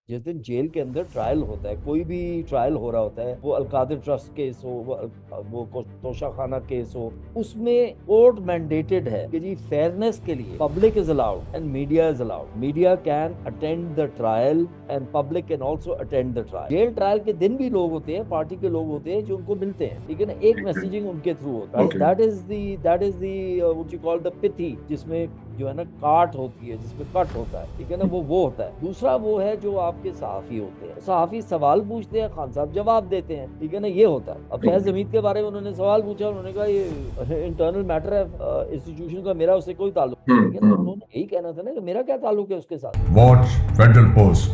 जिस दिन जेल के अंदर ट्रायल होता है, कोई भी ट्रायल हो रहा होता है, वो अलकादिर ट्रस्ट केस हो, वो तोशाखाना केस हो, उसमें कोर्ट मैंडेटेड है कि जी फेयरनेस के लिए public is allowed and media is allowed. Media can attend the trial and public can also attend the trial. Jail trial के दिन भी लोग होते हैं, पार्टी के लोग होते हैं जो उनको मिलते हैं, ठीक है ना। एक ठीक है। मैसेजिंग उनके थ्रू होता है, okay. That is the what you call the pithy, जिसमें जो है ना काट होती है, जिसमें कट होता है, ठीक है ना, वो होता है। दूसरा वो है जो आपके सहाफी होते हैं, सहाफी सवाल पूछते हैं, खान साहब जवाब देते हैं, ठीक है ना, ये होता है। अब फैज हमीद के बारे में उन्होंने सवाल पूछा, उन्होंने कहा ये इंटरनल मैटर है इंस्टीट्यूशन का, मेरा उससे कोई ताल्लुक नहीं, ठीक है ना। हम्म। उन्होंने यही कहना था ना कि मेरा क्या ताल्लुक है उसके साथ। Watch Federal Post.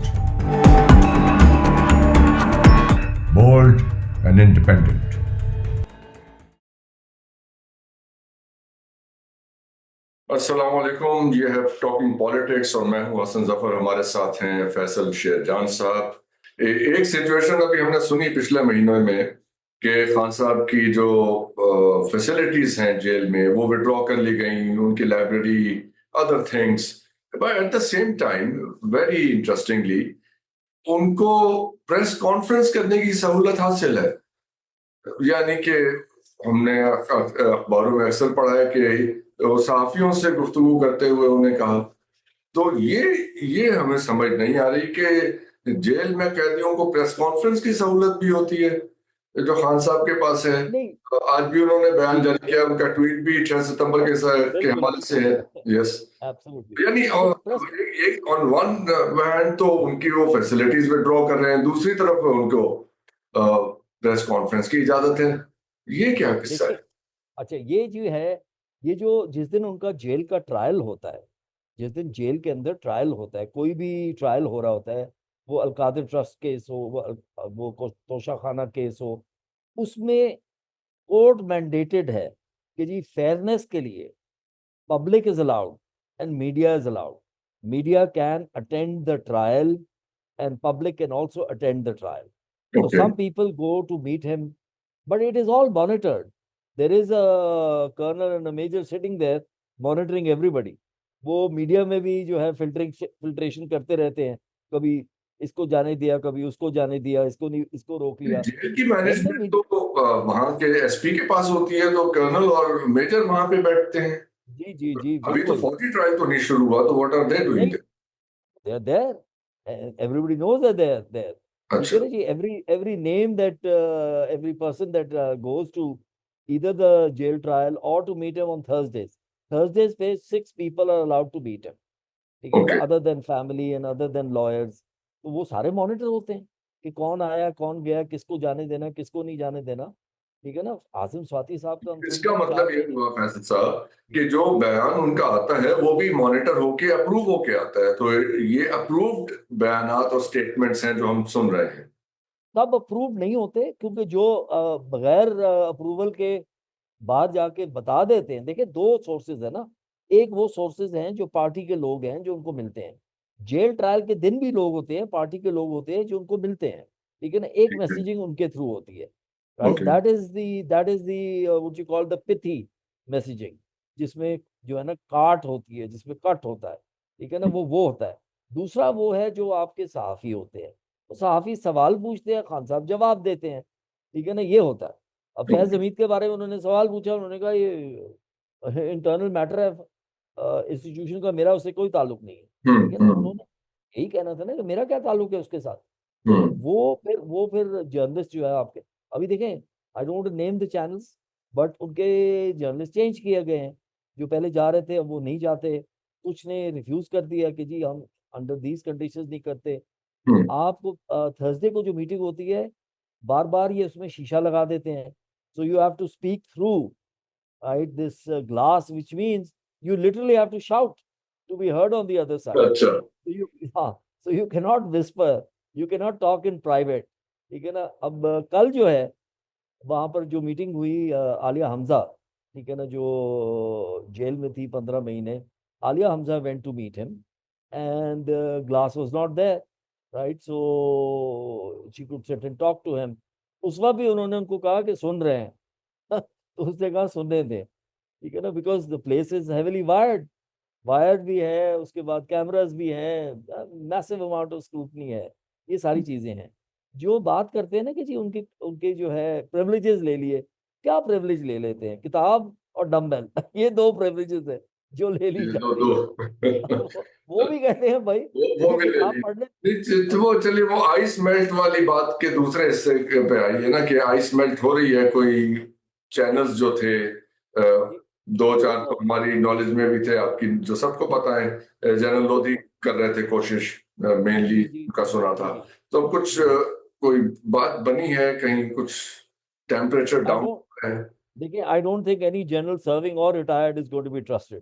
Bold and independent. अस्सलाम वालेकुम, ये है टॉकिंग पॉलिटिक्स और मैं हूं हसन जफर। हमारे साथ हैं फैसल शेरजान साहब। एक सिचुएशन अभी हमने सुनी पिछले महीनों में कि खान साहब की जो फैसिलिटीज हैं जेल में वो विड्रॉ कर ली गई, उनकी library, other things. But at the same time, very interestingly, उनको प्रेस कॉन्फ्रेंस करने की सहूलत हासिल है। यानी कि हमने अखबारों में अक्सर पढ़ा है कि वो सहाफियों से गुफ्तगू करते हुए उन्हें कहा। तो ये हमें समझ नहीं आ रही कि जेल में कैदियों को प्रेस कॉन्फ्रेंस की सहूलत भी होती है, जो खान साहब के पास है। नहीं, आज भी उन्होंने बयान जी, जारी किया, उनका ट्वीट भी 6 सितंबर के बिल्कुल, हवाले से है। यस। एब्सोल्युटली। यानी देखिए प्रेस, एक ऑन वन हैंड तो उनकी वो फैसिलिटीज विड्रॉ कर रहे हैं, दूसरी तरफ उनको प्रेस कॉन्फ्रेंस की इजाजत है। ये क्या किस्सा देखिए, है? अच्छा ये जो है, ये जो जिस दिन उनका जेल का ट्रायल होता है, जिस दिन जेल के अंदर ट्रायल होता है, कोई भी ट्रायल हो रहा होता है, वो अलकादिर ट्रस्ट केस हो, वो तोशाखाना केस हो, उसमें कोर्ट मैंडेटेड है कि जी फेयरनेस के लिए public is allowed and media is allowed. Media can attend the trial and public can also attend the trial. So okay. some people go to meet him, but it is all monitored. There is a colonel and a major sitting there monitoring everybody. वो media में भी जो है filtration करते रहते हैं, कभी इसको जाने दिया, कभी उसको जाने दिया, इसको नहीं, इसको रोक लिया। जेल की When the मैनेजमेंट media, तो वहां के एसपी के पास होती है, तो कर्नल और मेजर वहां पे बैठते हैं। जी जी जी अभी तो बिल्कुल। फौजी ट्रायल तो नहीं शुरू हुआ, तो व्हाट आर दे डूइंग? नहीं, they are there and everybody knows that they are there, ठीक अच्छा। है ना जी। every name that every person that goes to either the jail trial or to meet him on Thursdays पे 6 people are allowed to meet him, ठीक है ना, okay. other than family and other than lawyers। तो वो सारे monitor होते हैं कि कौन आया कौन गया, किसको जाने देना, किसको नहीं जाने देना, ठीक है ना। आसिम स्वाति साहब का हम सुनते इसका हैं मतलब चार ये महीने हुआ फैसल साहब कि जो बयान उनका आता है वो भी मॉनिटर होके अप्रूव होके आता है, तो ये अप्रूव्ड बयानात और स्टेटमेंट्स हैं जो हम सुन रहे हैं। सब अप्रूव नहीं होते, क्योंकि जो बगैर अप्रूवल के बाहर जाके बता देते हैं। देखिए दो सोर्सेज है ना, एक वो सोर्सेज हैं जो पार्टी के लोग हैं जो उनको मिलते हैं, जेल ट्रायल के दिन भी लोग होते हैं, पार्टी के लोग होते हैं जो उनको मिलते हैं, ठीक है ना। एक ठीक है। मैसेजिंग उनके थ्रू होती है, right. Okay. That is the what you call the pithy messaging, जिसमें जो है ना काट होती है, जिसमें कट होता है, ठीक है ना, वो होता है। दूसरा वो है जो आपके सहाफी होते हैं, तो सहाफी सवाल पूछते हैं, खान साहब जवाब देते हैं, ठीक है ना, ये होता है। अब फैज ओके। हमीद के बारे में उन्होंने सवाल पूछा, उन्होंने कहा ये इंटरनल मैटर है इंस्टीट्यूशन का, मेरा उससे कोई ताल्लुक नहीं है, ठीक है ना। हम्म। उन्होंने यही कहना था ना कि मेरा क्या ताल्लुक है उसके साथ। तो हम्म। वो फिर जर्नलिस्ट जो है आपके, अभी देखें, I don't name the channels, but उनके जर्नलिस्ट चेंज किए गए हैं। जो पहले जा रहे थे अब वो नहीं जाते, कुछ ने रिफ्यूज कर दिया कि जी हम अंडर दीज कंडीशंस नहीं करते। हम्म। आपको थर्सडे को जो मीटिंग होती है, बार बार ये उसमें शीशा लगा देते हैं, so you have to speak through, right, this glass, which means you literally have to shout to be heard on the other side. अच्छा। So you हाँ, so you cannot whisper, you cannot talk in private, ठीक है ना। अब कल जो है वहां पर जो मीटिंग हुई, आलिया हमजा, ठीक है ना, जो जेल में थी 15 महीने, Aliya Hamza went to meet him and glass was not there, right, so she could sit and talk to him. उस वक्त भी उन्होंने उनको कहा कि सुन रहे हैं तो उसने कहा सुनने दें, ठीक है ना, because the place is heavily wired, wired भी है, उसके बाद कैमरास भी हैं, मैसिव अमाउंट ऑफ स्क्रूटनी है। ये सारी चीजें हैं। जो बात करते हैं ना कि जी उनके उनके जो है प्रिविलेजेस ले लिए, क्या प्रिविलेज ले लेते हैं? किताब और डम्बल ये दो प्रिविलेजेस है जो ले ली ये दो जाती दो है। वो भी कहते हैं भाई वो भी कि ले आप ली। पढ़ने। तो वो चलिए, वो आइस मेल्ट वाली बात के दूसरे हिस्से पे आइए ना, कि आइस मेल्ट हो रही है। कोई चैनल्स जो थे, दो वो चार तो तो हमारी नॉलेज में भी थे, आपकी जो सबको पता है। जनरल वो लोधी तो कर रहे थे कोशिश, जी मेनली जी उनका सुना था। जी तो कुछ जी। कोई बात बनी है कहीं, कुछ टेम्परेचर आई डाउन डोंट है? देखिए, I don't think any general serving और retired is going to be trusted.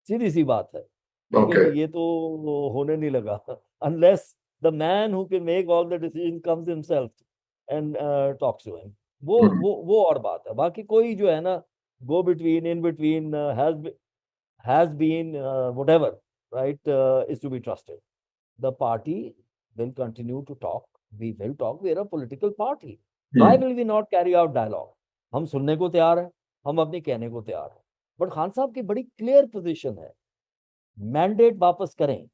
सीधी सी बात है, ठीक है ओके। जी, ये तो होने नहीं लगा unless the man who can make all the decision comes himself and talks to him. वो और बात है। बाकी कोई जो है ना, go between, in between, has been whatever, right, is to be trusted. The party will continue to talk. We will talk. We are a political party. Why will we not carry out dialogue? हम सुनने को तैयार हैं, हम अपने कहने को तैयार हैं। बट खान साहब की बड़ी क्लियर पोजीशन है, मैंडेट वापस करें।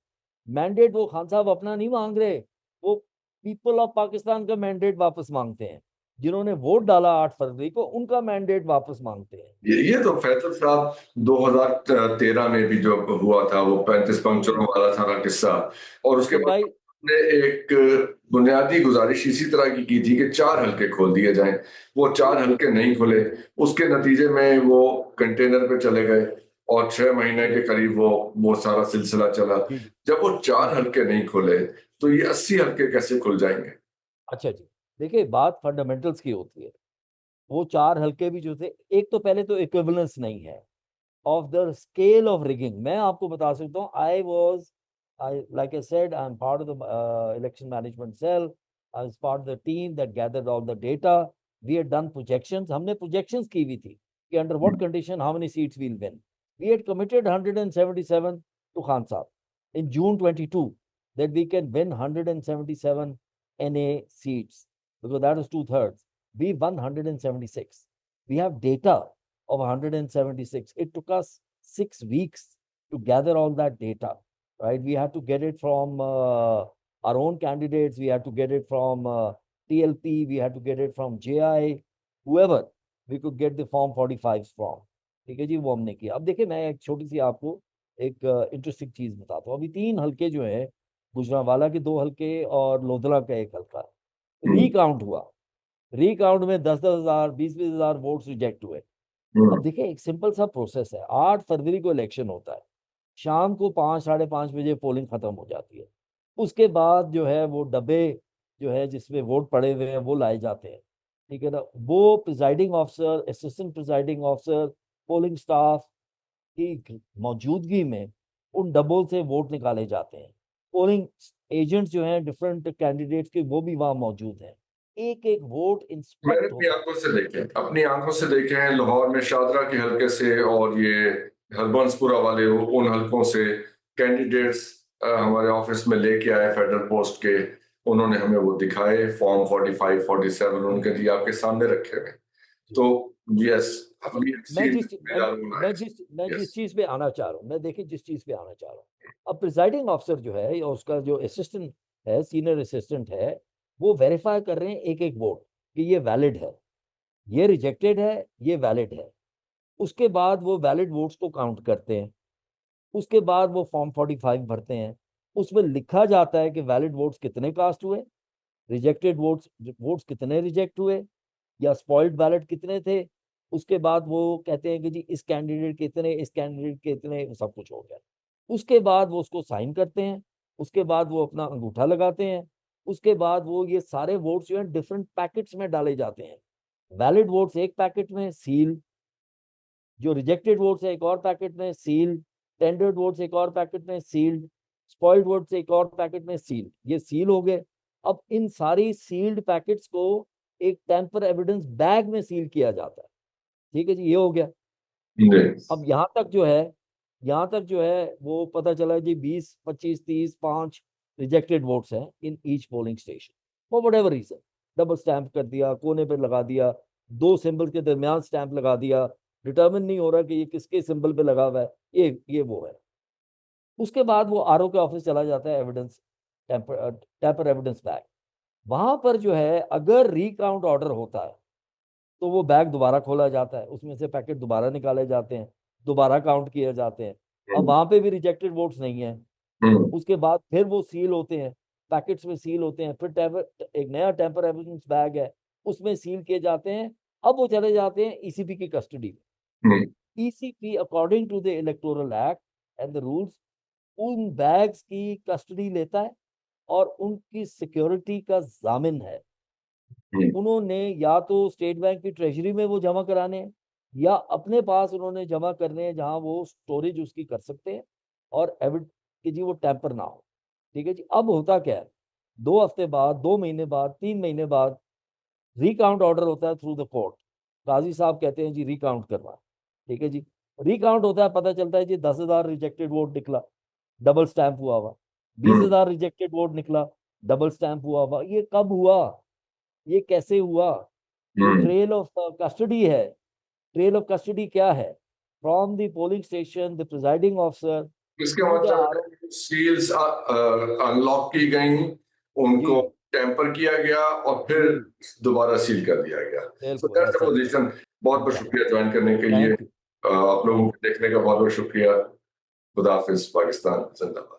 मैंडेट वो खान साहब अपना नहीं मांग रहे, वो पीपल ऑफ पाकिस्तान का मैंडेट वापस मांगते हैं। जिन्होंने वोट डाला 8 फरवरी को, उनका मैंडेट वापस मांगते हैं। ये तो फैसल साहब 2013 में भी जो हुआ था, वो 35 पंक्चरों हम्म। वाला सारा किस्सा। और उसके तो बाद भाई ने एक बुनियादी गुजारिश इसी तरह की थी कि 4 हलके खोल दिए जाएं। वो 4 हलके नहीं खुले। उसके नतीजे में वो कंटेनर पे चले गए, और 6 महीने के करीब वो सारा सिलसिला चला। जी जी जब वो 4 जी। हलके नहीं खुले, तो ये 80 हलके कैसे खुल जाएंगे? अच्छा जी, देखिए बात फंडामेंटल्स की होती है। वो 4 हल्के भी जो थे, एक तो पहले तो इक्विवेलेंस नहीं है of the scale of rigging. मैं आपको बता सकता हूँ, I like I said, I am part of the election management cell. I was part of the team that gathered all the data. We had done projections, हमने projections की हुई थी कि under what condition how many seats will win. We had committed 177 to Khan sahab in June 22 that we can win 177 NA seats, because that is 2/3. We won 176. We have data of 176. It took us 6 weeks to gather all that data, right? We had to get it from our own candidates. We had to get it from TLP. We had to get it from JI, whoever we could get the form 45s from. ठीक है जी, वो हमने किया। अब देखिए, मैं एक छोटी सी आपको एक इंटरेस्टिंग चीज बताता हूँ। अभी 3 हल्के जो है, गुजरांवाला के 2 हल्के और लोधरा का 1 हल्का रीकाउंट हुआ। रीकाउंट में 10-10 हजार, 20-20 हजार वोट्स रिजेक्ट हुए। अब देखिए, एक सिंपल सा प्रोसेस है। 8 फरवरी को इलेक्शन होता है, शाम को 5-5:30 बजे पोलिंग खत्म हो जाती है। उसके बाद जो है वो डब्बे जो है जिसमें वोट पड़े हुए हैं वो लाए जाते हैं, ठीक है ना। वो presiding officer, assistant presiding officer, polling staff की मौजूदगी में उन डब्बों से वोट निकाले जाते हैं। पोलिंग एजेंट्स जो हैं डिफरेंट कैंडिडेट्स के, वो भी वहां मौजूद हैं। एक एक वोट मैंने इंस्पेक्ट अपनी होता है। आंखों से देखे, अपनी आंखों से देखे हैं। लाहौर में शादरा के हलके से, और ये हरबंसपुरा वाले उन हलकों से कैंडिडेट्स हमारे ऑफिस में लेके आए फेडरल पोस्ट के। उन्होंने हमें वो दिखाए, फॉर्म 45 47 उनके लिए आपके सामने रखे हुए। तो यस, तो अभी मैं सीट बेजार होना है। मैं यस। जिस चीज पे आना चाह रहा हूँ, मैं देखिए जिस चीज पे आना चाह रहा हूँ, अब प्रिजाइडिंग ऑफिसर जो है या उसका जो असिस्टेंट है, सीनियर असिस्टेंट है, वो वेरीफाई कर रहे हैं एक एक वोट कि ये वैलिड है, ये रिजेक्टेड है, ये वैलिड है। उसके बाद वो वैलिड वोट्स को काउंट करते हैं। उसके बाद वो फॉर्म 45 भरते हैं। उसमें लिखा जाता है कि वैलिड वोट्स कितने कास्ट हुए, रिजेक्टेड वोट्स वोट्स कितने रिजेक्ट हुए, या स्पॉइल्ड बैलेट कितने थे। उसके बाद वो कहते हैं कि जी इस कैंडिडेट के इतने, इस कैंडिडेट के इतने, सब कुछ हो गया। उसके बाद वो उसको साइन करते हैं। उसके बाद वो अपना अंगूठा लगाते हैं। उसके बाद वो ये सारे वोट्स जो है डिफरेंट पैकेट्स में डाले जाते हैं। वैलिड वोट्स एक पैकेट में सील, जो रिजेक्टेड वोट्स है एक और पैकेट में सील, टेंडर्ड वोट्स एक और पैकेट में सील्ड, स्पॉइल्ड वोट्स एक और पैकेट में सील। ये सील हो गए। अब इन सारी सील्ड पैकेट्स को एक टेम्पर एविडेंस बैग में सील किया जाता है। ठीक है जी, ये हो गया। अब यहाँ तक जो है वो पता चला जी 20 25 30 5 रिजेक्टेड वोट्स हैं in each polling station for whatever reason. Double stamp कर दिया, कोने पे लगा दिया, 2 सिंबल के दरमियान स्टैंप लगा दिया, डिटर्मिन नहीं हो रहा कि ये किसके सिंबल पे लगा हुआ है, ये वो है। उसके बाद वो आरओ के ऑफिस चला जाता है एविडेंस। टेम्पर एविडेंस बैग, वहां पर जो है अगर रिकाउंट ऑर्डर होता है तो वो बैग दोबारा खोला जाता है, उसमें से पैकेट दोबारा निकाले जाते हैं, दोबारा काउंट किए जाते हैं। अब वहां पे भी रिजेक्टेड वोट्स नहीं है, उसके बाद फिर वो सील होते हैं, पैकेट्स में सील होते हैं, फिर एक नया टेम्पर एविडेंस बैग है, उसमें सील किए जाते हैं। अब वो चले जाते हैं ईसीपी की कस्टडी में। ECP according to the electoral act and the rules उन बैग्स की कस्टडी लेता है और उनकी सिक्योरिटी का जामिन है। उन्होंने या तो स्टेट बैंक की ट्रेजरी में वो जमा कराने हैं या अपने पास उन्होंने जमा करने हैं जहां वो स्टोरेज उसकी कर सकते हैं और कि जी वो टैंपर ना हो। ठीक है जी। अब होता क्या है, 2 हफ्ते बाद, 2 महीने बाद, 3 महीने बाद रिकाउंट ऑर्डर होता है थ्रू द कोर्ट। काजी साहब कहते हैं जी रिकाउंट करवा। ठीक है जी। रिकाउंट होता है, पता चलता है जी 10,000 रिजेक्टेड वोट निकला, डबल स्टैंप हुआ हुआ। 20,000 रिजेक्टेड वोट निकला, डबल स्टैंप हुआ हुआ। ये कब हुआ, ये कैसे हुआ? जो ट्रेल ऑफ कस्टडी है, ट्रेल ऑफ कस्टडी क्या है? From the polling station the presiding officer, इसके मतलब सील्स अनलॉक की गई, उनको टेम्पर किया गया और फिर दोबारा सील कर दिया गया। So that's the position. बहुत बहुत शुक्रिया ज्वाइन करने के लिए। आप लोगों को देखने का बहुत बहुत शुक्रिया। खुदा हाफिज। पाकिस्तान जिंदाबाद।